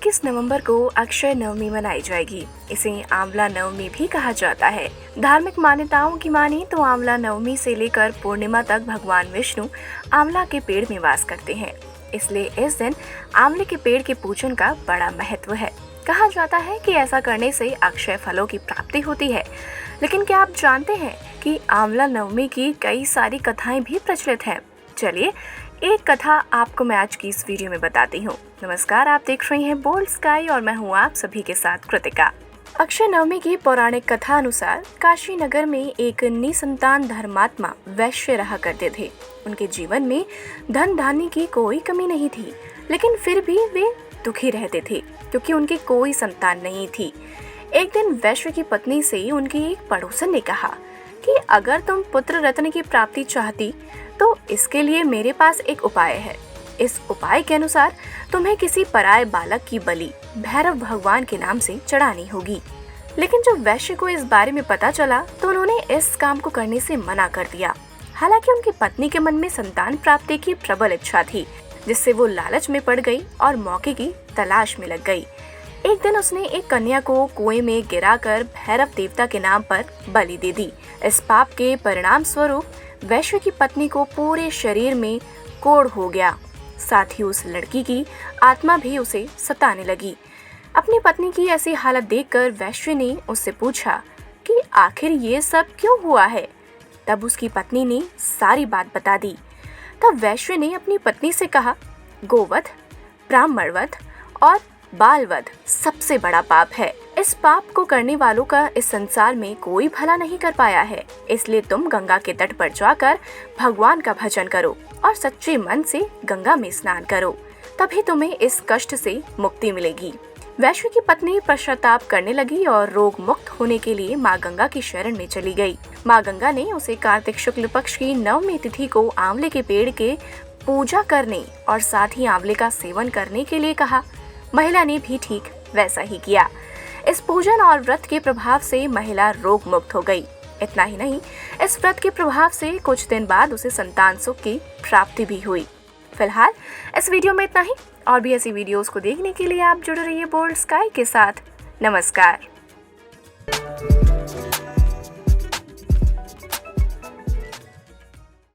21 नवंबर को अक्षय नवमी मनाई जाएगी। इसे आंवला नवमी भी कहा जाता है। धार्मिक मान्यताओं की माने तो आंवला नवमी से लेकर पूर्णिमा तक भगवान विष्णु आंवला के पेड़ में वास करते हैं। इसलिए इस दिन आंवले के पेड़ के पूजन का बड़ा महत्व है। कहा जाता है कि ऐसा करने से अक्षय फलों की प्राप्ति होती है। लेकिन क्या आप जानते हैं कि आंवला नवमी की कई सारी कथाएं भी प्रचलित हैं? चलिए एक कथा आपको मैं आज की इस वीडियो में बताती हूँ। नमस्कार, आप देख रहे हैं बोल्ड स्काई और मैं हूँ आप सभी के साथ कृतिका। अक्षय नवमी की पौराणिक कथा अनुसार काशी नगर में एक निसंतान धर्मात्मा वैश्य रहा करते थे। उनके जीवन में धन धान्य की कोई कमी नहीं थी, लेकिन फिर भी वे दुखी रहते थे क्योंकि उनकी कोई संतान नहीं थी। एक दिन वैश्य की पत्नी से उनकी एक पड़ोसन ने कहा कि अगर तुम पुत्र रत्न की प्राप्ति चाहती तो इसके लिए मेरे पास एक उपाय है। इस उपाय के अनुसार तुम्हें किसी पराये बालक की बलि भैरव भगवान के नाम से चढ़ानी होगी। लेकिन जब वैश्य को इस बारे में पता चला तो उन्होंने इस काम को करने से मना कर दिया। हालांकि उनकी पत्नी के मन में संतान प्राप्ति की प्रबल इच्छा थी, जिससे वो लालच में पड़ गई और मौके की तलाश में लग गई। एक दिन उसने एक कन्या को कुएं में गिराकर भैरव देवता के नाम पर बलि दे दी। इस पाप के परिणाम स्वरूप वैश्य की पत्नी को पूरे शरीर में कोढ़ हो गया। साथ ही उस लड़की की आत्मा भी उसे सताने लगी। अपनी पत्नी की ऐसी हालत देखकर वैश्य ने उससे पूछा कि आखिर ये सब क्यों हुआ है। तब उसकी पत्नी ने सारी बात बता दी। तब वैश्य ने अपनी पत्नी से कहा, गोवध, ब्राह्मणवध और बालवध सबसे बड़ा पाप है। इस पाप को करने वालों का इस संसार में कोई भला नहीं कर पाया है। इसलिए तुम गंगा के तट पर जाकर भगवान का भजन करो और सच्चे मन से गंगा में स्नान करो, तभी तुम्हें इस कष्ट से मुक्ति मिलेगी। वैश्य की पत्नी पश्चाताप करने लगी और रोग मुक्त होने के लिए माँ गंगा की शरण में चली गई। माँ गंगा ने उसे कार्तिक शुक्ल पक्ष की नवमी तिथि को आंवले के पेड़ के पूजा करने और साथ ही आंवले का सेवन करने के लिए कहा। महिला ने भी ठीक वैसा ही किया। इस पूजन और व्रत के प्रभाव से महिला रोग मुक्त हो गई। इतना ही नहीं, इस व्रत के प्रभाव से कुछ दिन बाद उसे संतान सुख की प्राप्ति भी हुई। फिलहाल इस वीडियो में इतना ही। और भी ऐसी वीडियोस को देखने के लिए आप जुड़े रहिए बोल्ड स्काई के साथ। नमस्कार।